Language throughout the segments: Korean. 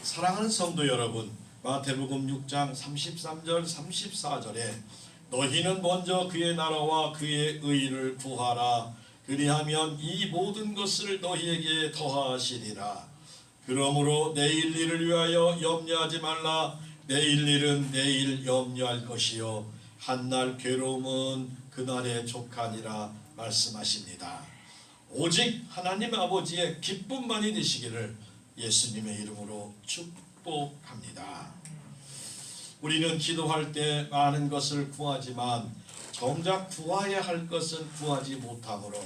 사랑하는 성도 여러분, 마태복음 6장 33절 34절에 너희는 먼저 그의 나라와 그의 의를 구하라. 그리하면 이 모든 것을 너희에게 더하시리라. 그러므로 내일 일을 위하여 염려하지 말라. 내일 일은 내일 염려할 것이요 한날 괴로움은 그날의 족하니라 말씀하십니다. 오직 하나님 아버지의 기쁨만이 되시기를 예수님의 이름으로 축복합니다. 우리는 기도할 때 많은 것을 구하지만 정작 구해야 할 것은 구하지 못하므로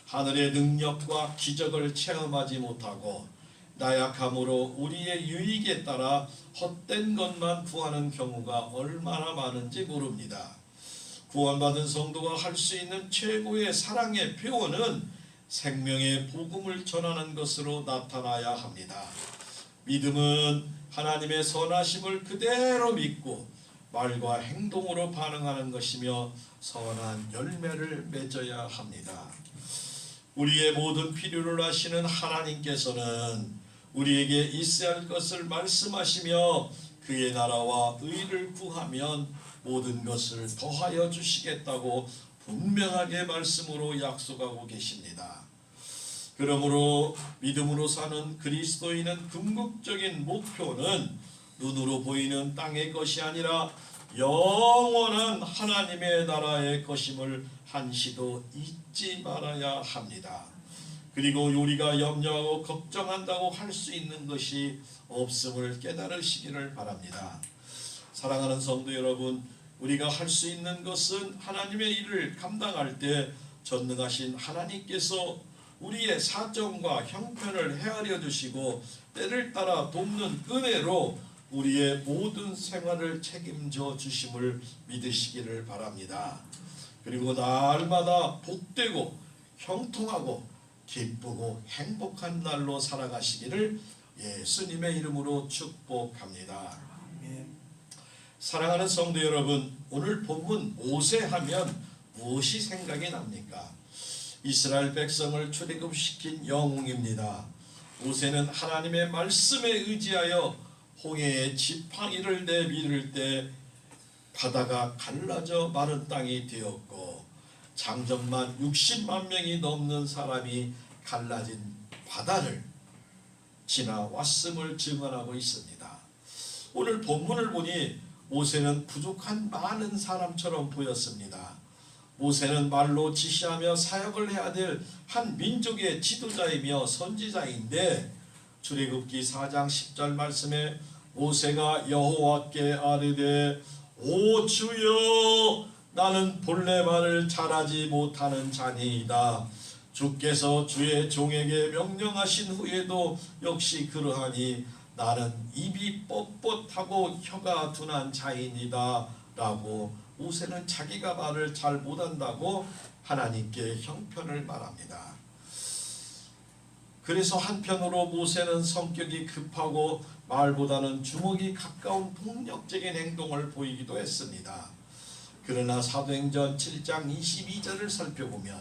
하늘의 능력과 기적을 체험하지 못하고 나약함으로 우리의 유익에 따라 헛된 것만 구하는 경우가 얼마나 많은지 모릅니다. 구원받은 성도가 할 수 있는 최고의 사랑의 표현은 생명의 복음을 전하는 것으로 나타나야 합니다. 믿음은 하나님의 선하심을 그대로 믿고 말과 행동으로 반응하는 것이며 선한 열매를 맺어야 합니다. 우리의 모든 필요를 아시는 하나님께서는 우리에게 있어야 할 것을 말씀하시며 그의 나라와 의를 구하면 모든 것을 더하여 주시겠다고 분명하게 말씀으로 약속하고 계십니다. 그러므로 믿음으로 사는 그리스도인은 궁극적인 목표는 눈으로 보이는 땅의 것이 아니라 영원한 하나님의 나라의 것임을 한시도 잊지 말아야 합니다. 그리고 우리가 염려하고 걱정한다고 할 수 있는 것이 없음을 깨달으시기를 바랍니다. 사랑하는 성도 여러분, 우리가 할 수 있는 것은 하나님의 일을 감당할 때 전능하신 하나님께서 우리의 사정과 형편을 헤아려 주시고 때를 따라 돕는 은혜로 우리의 모든 생활을 책임져 주심을 믿으시기를 바랍니다. 그리고 날마다 복되고 형통하고 기쁘고 행복한 날로 살아가시기를 예수님의 이름으로 축복합니다. 사랑하는 성도 여러분, 오늘 본문 모세 하면 무엇이 생각이 납니까? 이스라엘 백성을 출애굽시킨 영웅입니다. 모세는 하나님의 말씀에 의지하여 홍해의 지팡이를 내밀을 때 바다가 갈라져 마른 땅이 되었고 장정만 60만 명이 넘는 사람이 갈라진 바다를 지나왔음을 증언하고 있습니다. 오늘 본문을 보니 모세는 부족한 많은 사람처럼 보였습니다. 모세는 말로 지시하며 사역을 해야 될 한 민족의 지도자이며 선지자인데 출애굽기 4장 10절 말씀에 모세가 여호와께 아뢰되 오 주여 나는 본래 말을 잘하지 못하는 자니이다. 주께서 주의 종에게 명령하신 후에도 역시 그러하니 나는 입이 뻣뻣하고 혀가 둔한 자이니다 라고 모세는 자기가 말을 잘 못한다고 하나님께 형편을 말합니다. 그래서 한편으로 모세는 성격이 급하고 말보다는 주먹이 가까운 폭력적인 행동을 보이기도 했습니다. 그러나 사도행전 7장 22절을 살펴보면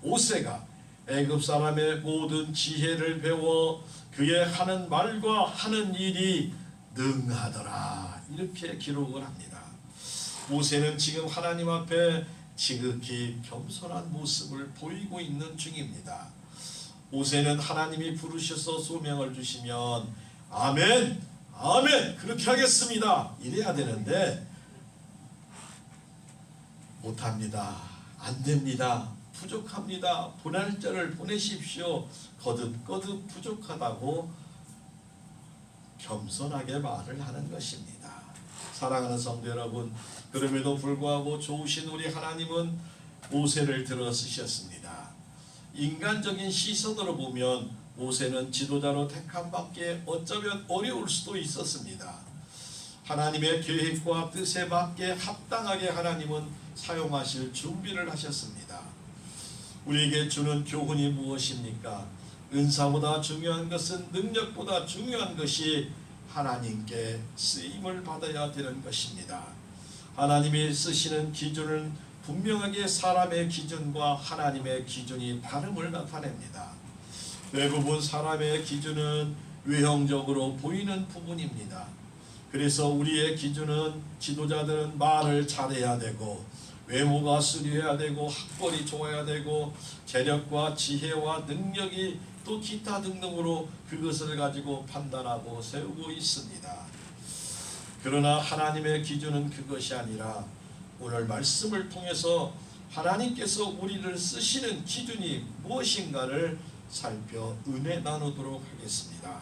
모세가 애굽 사람의 모든 지혜를 배워 그의 하는 말과 하는 일이 능하더라 이렇게 기록을 합니다. 모세는 지금 하나님 앞에 지극히 겸손한 모습을 보이고 있는 중입니다. 모세는 하나님이 부르셔서 소명을 주시면 아멘 아멘 그렇게 하겠습니다 이래야 되는데 못합니다. 안됩니다. 부족합니다. 보낼 자를 보내십시오. 거듭거듭 부족하다고 겸손하게 말을 하는 것입니다. 사랑하는 성도 여러분, 그럼에도 불구하고 좋으신 우리 하나님은 모세를 들어 쓰셨습니다. 인간적인 시선으로 보면 모세는 지도자로 택함받기에 어쩌면 어려울 수도 있었습니다. 하나님의 계획과 뜻에 맞게 합당하게 하나님은 사용하실 준비를 하셨습니다. 우리에게 주는 교훈이 무엇입니까? 은사보다 중요한 것은 능력보다 중요한 것이 하나님께 쓰임을 받아야 되는 것입니다. 하나님이 쓰시는 기준은 분명하게 사람의 기준과 하나님의 기준이 다름을 나타냅니다. 대부분 사람의 기준은 외형적으로 보이는 부분입니다. 그래서 우리의 기준은 지도자들은 말을 잘해야 되고 외모가 수려해야 되고 학벌이 좋아야 되고 재력과 지혜와 능력이 또 기타 등등으로 그것을 가지고 판단하고 세우고 있습니다. 그러나 하나님의 기준은 그것이 아니라 오늘 말씀을 통해서 하나님께서 우리를 쓰시는 기준이 무엇인가를 살펴 은혜 나누도록 하겠습니다.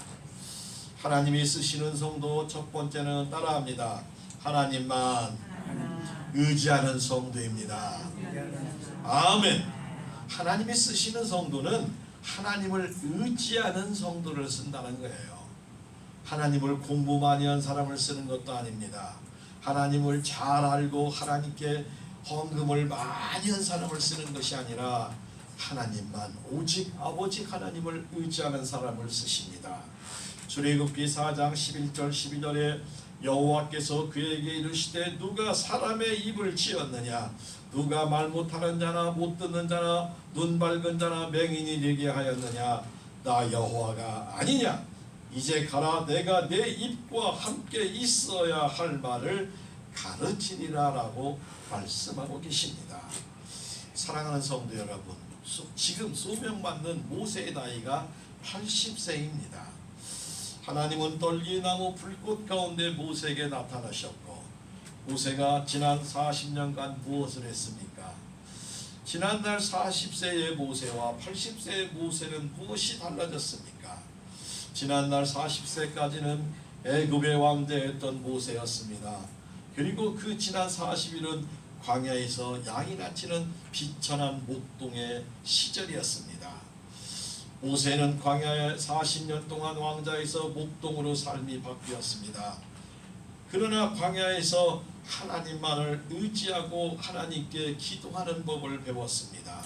하나님이 쓰시는 성도 첫 번째는 따라합니다. 하나님만 의지하는 성도입니다. 아멘. 하나님이 쓰시는 성도는 하나님을 의지하는 성도를 쓴다는 거예요. 하나님을 공부 많이 한 사람을 쓰는 것도 아닙니다. 하나님을 잘 알고 하나님께 헌금을 많이 한 사람을 쓰는 것이 아니라 하나님만 오직 아버지 하나님을 의지하는 사람을 쓰십니다. 출애굽기 4장 11절 12절에 여호와께서 그에게 이르시되 누가 사람의 입을 지었느냐 누가 말 못하는 자나 못 듣는 자나 눈 밝은 자나 맹인이 되게 하였느냐 나 여호와가 아니냐 이제 가라 내가 내 입과 함께 있어야 할 말을 가르치리라 라고 말씀하고 계십니다. 사랑하는 성도 여러분, 지금 소명받는 모세의 나이가 80세입니다. 하나님은 떨기나무 불꽃 가운데 모세에게 나타나셨고 모세가 지난 40년간 무엇을 했습니까? 지난날 40세의 모세와 80세의 모세는 무엇이 달라졌습니까? 지난날 40세까지는 애굽의 왕자였던 모세였습니다. 그리고 그 지난 40일은 광야에서 양이나 치는 비천한 목동의 시절이었습니다. 모세는 광야에 40년 동안 왕자에서 목동으로 삶이 바뀌었습니다. 그러나 광야에서 하나님만을 의지하고 하나님께 기도하는 법을 배웠습니다.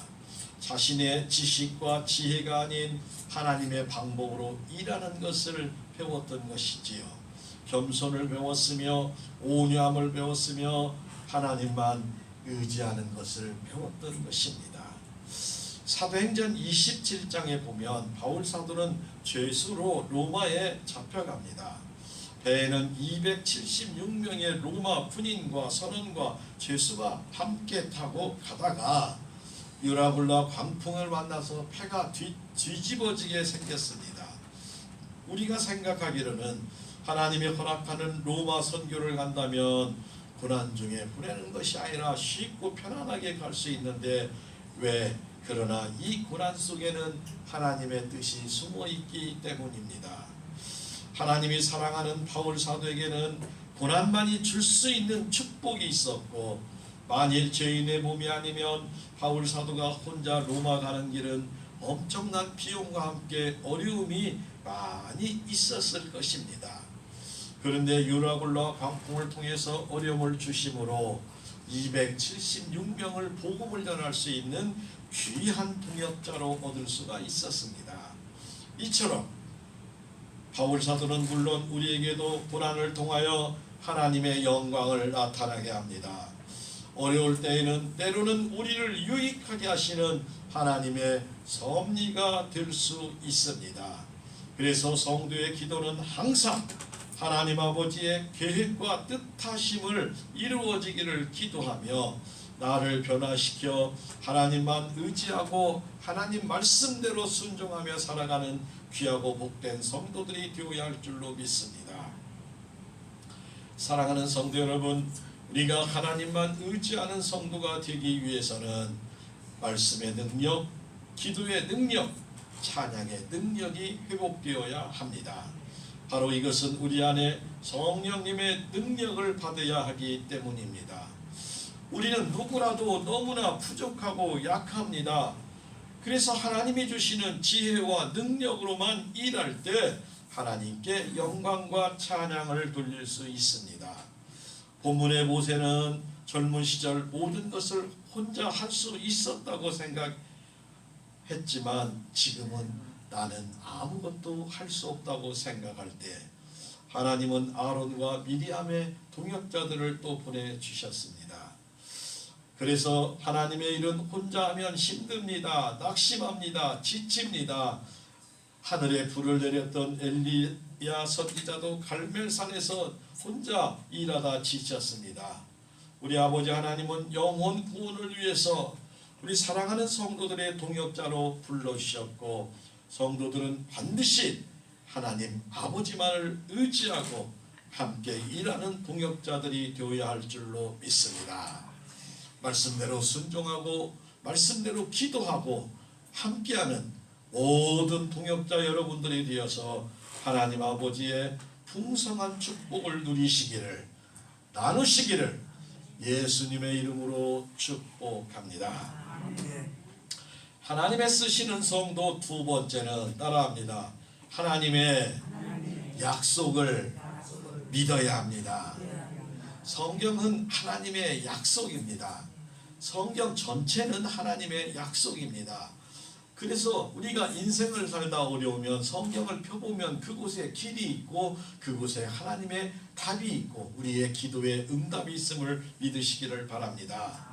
자신의 지식과 지혜가 아닌 하나님의 방법으로 일하는 것을 배웠던 것이지요. 겸손을 배웠으며 온유함을 배웠으며 하나님만 의지하는 것을 배웠던 것입니다. 사도행전 27장에 보면 바울 사도는 죄수로 로마에 잡혀갑니다. 배에는 276명의 로마 군인과 선원과 죄수가 함께 타고 가다가 유라굴라 광풍을 만나서 배가 뒤집어지게 생겼습니다. 우리가 생각하기로는 하나님이 허락하는 로마 선교를 간다면 고난 중에 보내는 것이 아니라 쉽고 편안하게 갈 수 있는데 왜? 그러나 이 고난 속에는 하나님의 뜻이 숨어 있기 때문입니다. 하나님이 사랑하는 바울 사도에게는 고난만이 줄 수 있는 축복이 있었고 만일 죄인의 몸이 아니면 바울 사도가 혼자 로마 가는 길은 엄청난 비용과 함께 어려움이 많이 있었을 것입니다. 그런데 유라굴라 광풍을 통해서 어려움을 주심으로 276명을 복음을 전할 수 있는 귀한 동역자로 얻을 수가 있었습니다. 이처럼 바울 사도는 물론 우리에게도 고난을 통하여 하나님의 영광을 나타나게 합니다. 어려울 때에는 때로는 우리를 유익하게 하시는 하나님의 섭리가 될 수 있습니다. 그래서 성도의 기도는 항상 하나님 아버지의 계획과 뜻하심을 이루어지기를 기도하며 나를 변화시켜 하나님만 의지하고 하나님 말씀대로 순종하며 살아가는 귀하고 복된 성도들이 되어야 할 줄로 믿습니다. 사랑하는 성도 여러분, 우리가 하나님만 의지하는 성도가 되기 위해서는 말씀의 능력, 기도의 능력, 찬양의 능력이 회복되어야 합니다. 바로 이것은 우리 안에 성령님의 능력을 받아야 하기 때문입니다. 우리는 누구라도 너무나 부족하고 약합니다. 그래서 하나님이 주시는 지혜와 능력으로만 일할 때 하나님께 영광과 찬양을 돌릴 수 있습니다. 본문의 모세는 젊은 시절 모든 것을 혼자 할 수 있었다고 생각했지만 지금은 나는 아무것도 할 수 없다고 생각할 때 하나님은 아론과 미리암의 동역자들을 또 보내주셨습니다. 그래서 하나님의 일은 혼자 하면 힘듭니다. 낙심합니다. 지칩니다. 하늘에 불을 내렸던 엘리야 선지자도 갈멜산에서 혼자 일하다 지쳤습니다. 우리 아버지 하나님은 영혼 구원을 위해서 우리 사랑하는 성도들의 동역자로 불러주셨고, 성도들은 반드시 하나님 아버지만을 의지하고 함께 일하는 동역자들이 되어야 할 줄로 믿습니다. 말씀대로 순종하고 말씀대로 기도하고 함께하는 모든 동역자 여러분들이 되어서 하나님 아버지의 풍성한 축복을 누리시기를, 나누시기를 예수님의 이름으로 축복합니다. 하나님의 쓰시는 성도 두 번째는 따라합니다. 하나님의 약속을 믿어야 합니다. 성경은 하나님의 약속입니다. 성경 전체는 하나님의 약속입니다. 그래서 우리가 인생을 살다 어려우면 성경을 펴보면 그곳에 길이 있고 그곳에 하나님의 답이 있고 우리의 기도에 응답이 있음을 믿으시기를 바랍니다.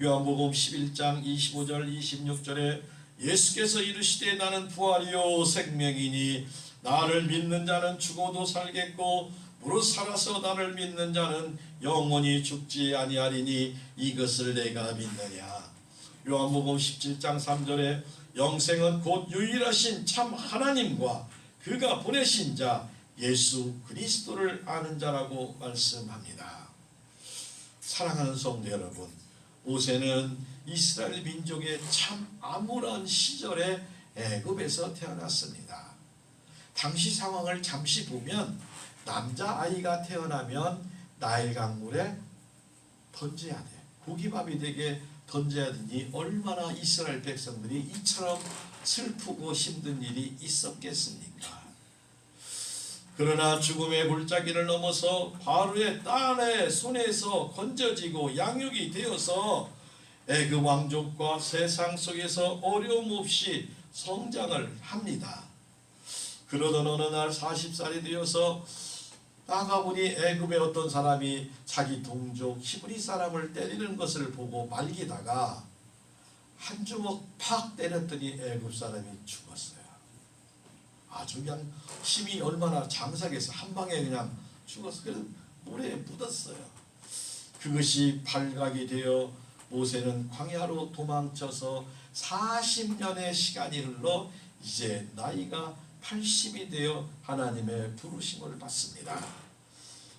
요한복음 11장 25절 26절에 예수께서 이르시되 나는 부활이요 생명이니 나를 믿는 자는 죽어도 살겠고 무릇 살아서 나를 믿는 자는 영원히 죽지 아니하리니 이것을 내가 믿느냐. 요한복음 17장 3절에 영생은 곧 유일하신 참 하나님과 그가 보내신 자 예수 그리스도를 아는 자라고 말씀합니다. 사랑하는 성도 여러분, 모세는 이스라엘 민족의 참 암울한 시절에 애굽에서 태어났습니다. 당시 상황을 잠시 보면 남자아이가 태어나면 나일 강물에 던져야 돼. 고기밥이 되게 던져야 되니 얼마나 이스라엘 백성들이 이처럼 슬프고 힘든 일이 있었겠습니까? 그러나 죽음의 골짜기를 넘어서 바로의 딸의 손에서 건져지고 양육이 되어서 애굽 왕족과 세상 속에서 어려움 없이 성장을 합니다. 그러던 어느 날 40살이 되어서 나가보니 애굽의 어떤 사람이 자기 동족 히브리 사람을 때리는 것을 보고 말기다가 한 주먹 팍 때렸더니 애굽 사람이 죽었어요. 아주 그냥 힘이 얼마나 장사해서 한 방에 그냥 죽었어요. 그래서 모래에 묻었어요. 그것이 발각이 되어 모세는 광야로 도망쳐서 40년의 시간이 흘러 이제 나이가 80이 되어 하나님의 부르심을 받습니다.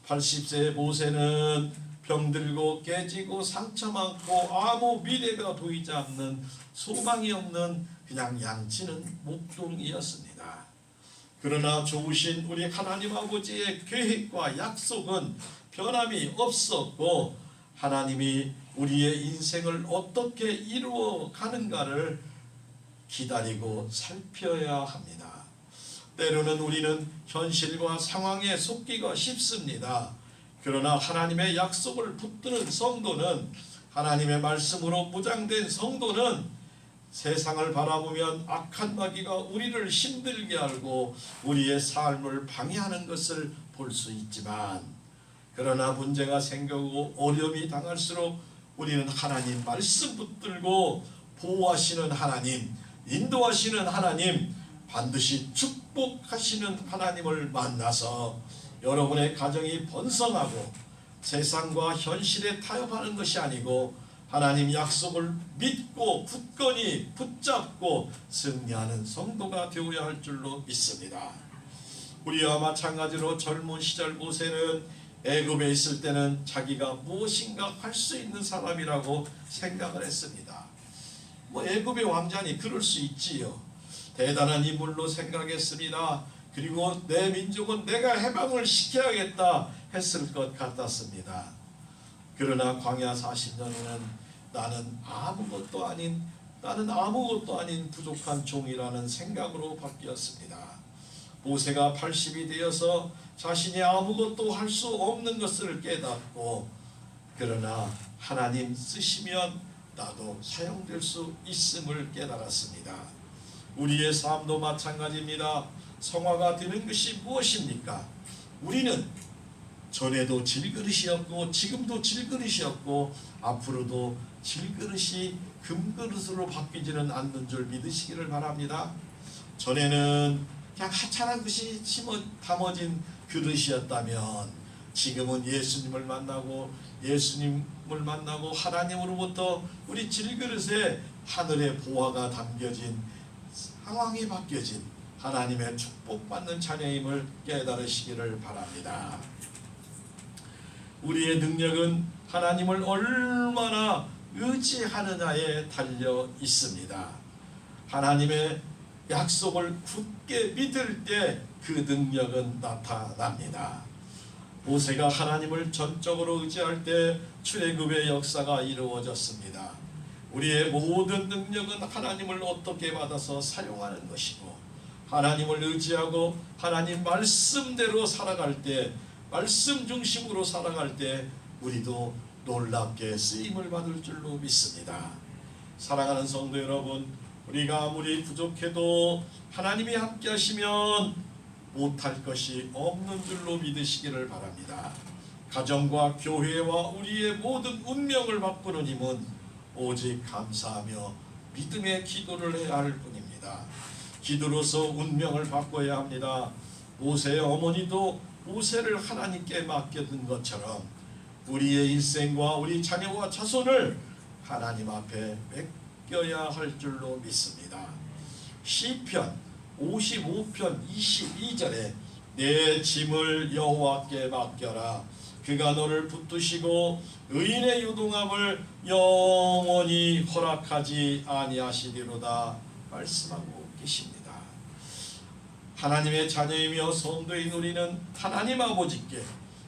80세의 모세는 병들고 깨지고 상처 많고 아무 미래가 보이지 않는 소망이 없는 그냥 양치는 목동이었습니다. 그러나 좋으신 우리 하나님 아버지의 계획과 약속은 변함이 없었고 하나님이 우리의 인생을 어떻게 이루어 가는가를 기다리고 살펴야 합니다. 때로는 우리는 현실과 상황에 속기가 쉽습니다. 그러나 하나님의 약속을 붙드는 성도는, 하나님의 말씀으로 무장된 성도는 세상을 바라보면 악한 마귀가 우리를 힘들게 하고 우리의 삶을 방해하는 것을 볼 수 있지만, 그러나 문제가 생기고 어려움이 당할수록 우리는 하나님 말씀 붙들고 보호하시는 하나님, 인도하시는 하나님, 반드시 축복하시는 하나님을 만나서 여러분의 가정이 번성하고 세상과 현실에 타협하는 것이 아니고 하나님 약속을 믿고 굳건히 붙잡고 승리하는 성도가 되어야 할 줄로 믿습니다. 우리와 마찬가지로 젊은 시절 모세는 애굽에 있을 때는 자기가 무엇인가 할 수 있는 사람이라고 생각을 했습니다. 애굽의 왕자니 그럴 수 있지요. 대단한 인물로 생각했습니다. 그리고 내 민족은 내가 해방을 시켜야겠다 했을 것 같았습니다. 그러나 광야 40년에는 나는 아무것도 아닌 부족한 종이라는 생각으로 바뀌었습니다. 모세가 80이 되어서 자신이 아무것도 할 수 없는 것을 깨닫고, 그러나 하나님 쓰시면 나도 사용될 수 있음을 깨달았습니다. 우리의 삶도 마찬가지입니다. 성화가 되는 것이 무엇입니까? 우리는 전에도 질그릇이었고 지금도 질그릇이었고 앞으로도 질그릇이 금그릇으로 바뀌지는 않는 줄 믿으시기를 바랍니다. 전에는 그냥 하찮은 것이 담아진 그릇이었다면 지금은 예수님을 만나고 하나님으로부터 우리 질그릇에 하늘의 보화가 담겨진 상황이 바뀌어진 하나님의 축복받는 자녀임을 깨달으시기를 바랍니다. 우리의 능력은 하나님을 얼마나 의지하느냐에 달려 있습니다. 하나님의 약속을 굳게 믿을 때 그 능력은 나타납니다. 모세가 하나님을 전적으로 의지할 때 출애굽의 역사가 이루어졌습니다. 우리의 모든 능력은 하나님을 어떻게 받아서 사용하는 것이고, 하나님을 의지하고 하나님 말씀대로 살아갈 때, 말씀 중심으로 살아갈 때 우리도 놀랍게 쓰임을 받을 줄로 믿습니다. 사랑하는 성도 여러분, 우리가 아무리 부족해도 하나님이 함께 하시면 못할 것이 없는 줄로 믿으시기를 바랍니다. 가정과 교회와 우리의 모든 운명을 바꾸는 힘은 오직 감사하며 믿음의 기도를 해야 할 뿐입니다. 기도로서 운명을 바꿔야 합니다. 모세의 어머니도 모세를 하나님께 맡겨둔 것처럼 우리의 일생과 우리 자녀와 자손을 하나님 앞에 맡겨야 할 줄로 믿습니다. 시편 55편 22절에 내 짐을 여호와께 맡겨라. 그가 너를 붙드시고 의인의 유동함을 영원히 허락하지 아니하시리로다 말씀하고 계십니다. 하나님의 자녀이며 성도인 우리는 하나님 아버지께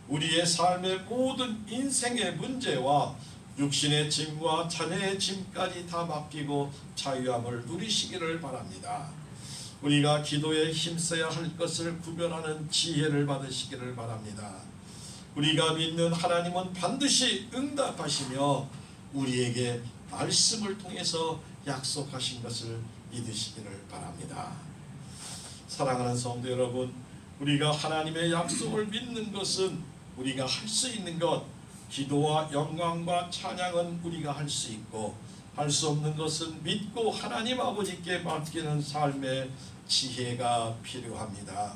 우리의 삶의 모든 인생의 문제와 육신의 짐과 자녀의 짐까지 다 맡기고 자유함을 누리시기를 바랍니다. 우리가 기도에 힘써야 할 것을 구별하는 지혜를 받으시기를 바랍니다. 우리가 믿는 하나님은 반드시 응답하시며 우리에게 말씀을 통해서 약속하신 것을 믿으시기를 바랍니다. 사랑하는 성도 여러분, 우리가 하나님의 약속을 믿는 것은 우리가 할 수 있는 것, 기도와 영광과 찬양은 우리가 할 수 있고, 할 수 없는 것은 믿고 하나님 아버지께 맡기는 삶의 지혜가 필요합니다.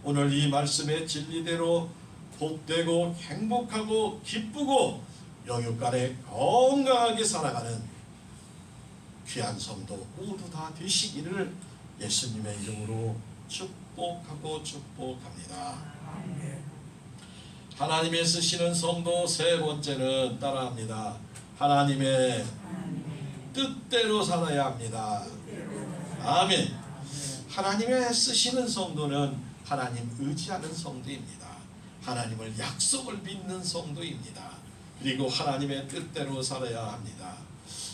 오늘 이 말씀의 진리대로 복되고 행복하고 기쁘고 영육간에 건강하게 살아가는 귀한 성도 모두 다 되시기를 예수님의 이름으로 축복하고 축복합니다. 하나님의 쓰시는 성도 세 번째는 따라합니다. 하나님의 뜻대로 살아야 합니다. 아멘. 하나님의 쓰시는 성도는 하나님 의지하는 성도입니다. 하나님을 약속을 믿는 성도입니다. 그리고 하나님의 뜻대로 살아야 합니다.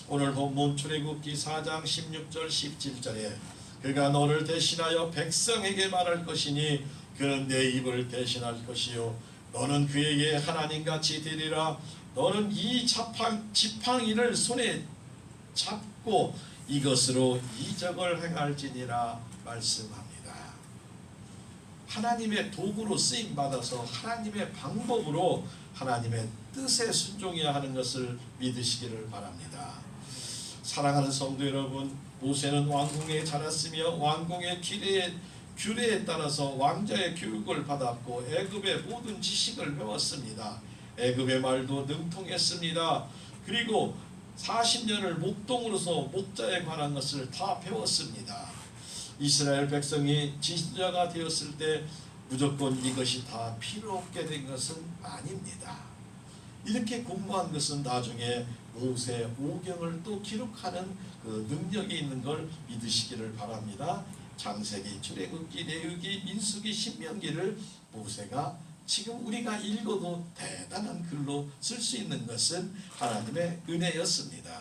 오늘 본문 출애굽기 4장 16절 17절에 그가 너를 대신하여 백성에게 말할 것이니 그는 내 입을 대신할 것이요 너는 그에게 하나님같이 되리라. 너는 이 지팡이를 손에 잡고 이것으로 이적을 행할지니라 말씀합니다. 하나님의 도구로 쓰임받아서 하나님의 방법으로 하나님의 뜻에 순종해야 하는 것을 믿으시기를 바랍니다. 사랑하는 성도 여러분, 모세는 왕궁에 자랐으며 왕궁의 규례에 따라서 왕자의 교육을 받았고 애굽의 모든 지식을 배웠습니다. 애굽의 말도 능통했습니다. 그리고 40년을 목동으로서 목자에 관한 것을 다 배웠습니다. 이스라엘 백성이 지도자가 되었을 때 무조건 이것이 다 필요 없게 된 것은 아닙니다. 이렇게 공부한 것은 나중에 모세 오경을 또 기록하는 그 능력이 있는 걸 믿으시기를 바랍니다. 창세기, 출애굽기, 레위기, 민수기, 신명기를 모세가 지금 우리가 읽어도 대단한 글로 쓸 수 있는 것은 하나님의 은혜였습니다.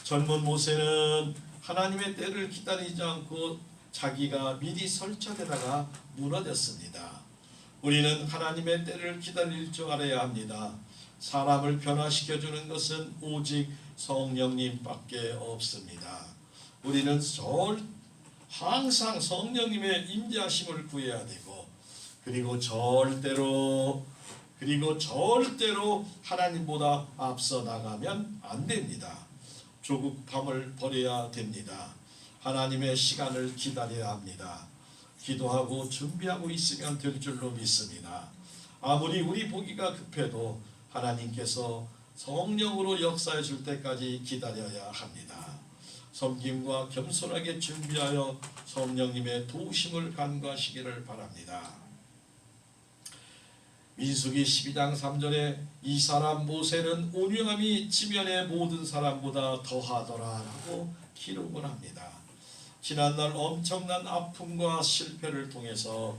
젊은 모세는 하나님의 때를 기다리지 않고 자기가 미리 설정에다가 무너졌습니다. 우리는 하나님의 때를 기다릴 줄 알아야 합니다. 사람을 변화시켜주는 것은 오직 성령님밖에 없습니다. 우리는 항상 성령님의 임재하심을 구해야 되고 그리고 절대로 하나님보다 앞서 나가면 안 됩니다. 조급함을 버려야 됩니다. 하나님의 시간을 기다려야 합니다. 기도하고 준비하고 있으면 될 줄로 믿습니다. 아무리 우리 보기가 급해도 하나님께서 성령으로 역사해 줄 때까지 기다려야 합니다. 섬김과 겸손하게 준비하여 성령님의 도우심을 간구하시기를 바랍니다. 민수기 12장 3절에 이 사람 모세는 온유함이 지면의 모든 사람보다 더하더라 라고 기록을 합니다. 지난날 엄청난 아픔과 실패를 통해서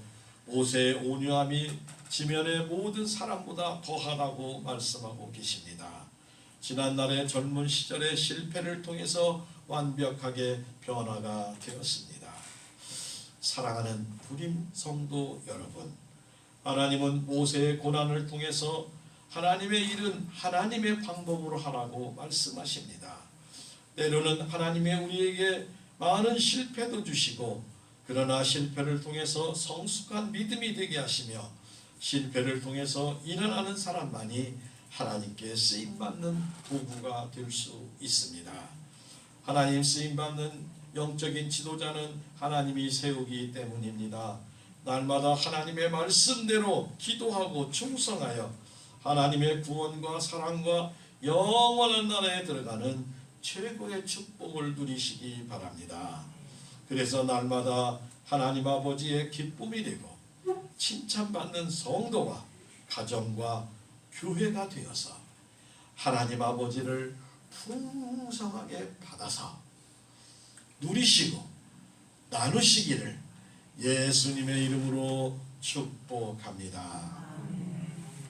모세의 온유함이 지면의 모든 사람보다 더하다고 말씀하고 계십니다. 지난날의 젊은 시절의 실패를 통해서 완벽하게 변화가 되었습니다. 사랑하는 불임 성도 여러분, 하나님은 모세의 고난을 통해서 하나님의 일은 하나님의 방법으로 하라고 말씀하십니다. 때로는 하나님의 우리에게 많은 실패도 주시고, 그러나 실패를 통해서 성숙한 믿음이 되게 하시며 실패를 통해서 일어나는 사람만이 하나님께 쓰임받는 도구가 될 수 있습니다. 하나님 쓰임받는 영적인 지도자는 하나님이 세우기 때문입니다. 날마다 하나님의 말씀대로 기도하고 충성하여 하나님의 구원과 사랑과 영원한 나라에 들어가는 최고의 축복을 누리시기 바랍니다. 그래서 날마다 하나님 아버지의 기쁨이 되고 칭찬받는 성도와 가정과 교회가 되어서 하나님 아버지를 풍성하게 받아서 누리시고 나누시기를 예수님의 이름으로 축복합니다.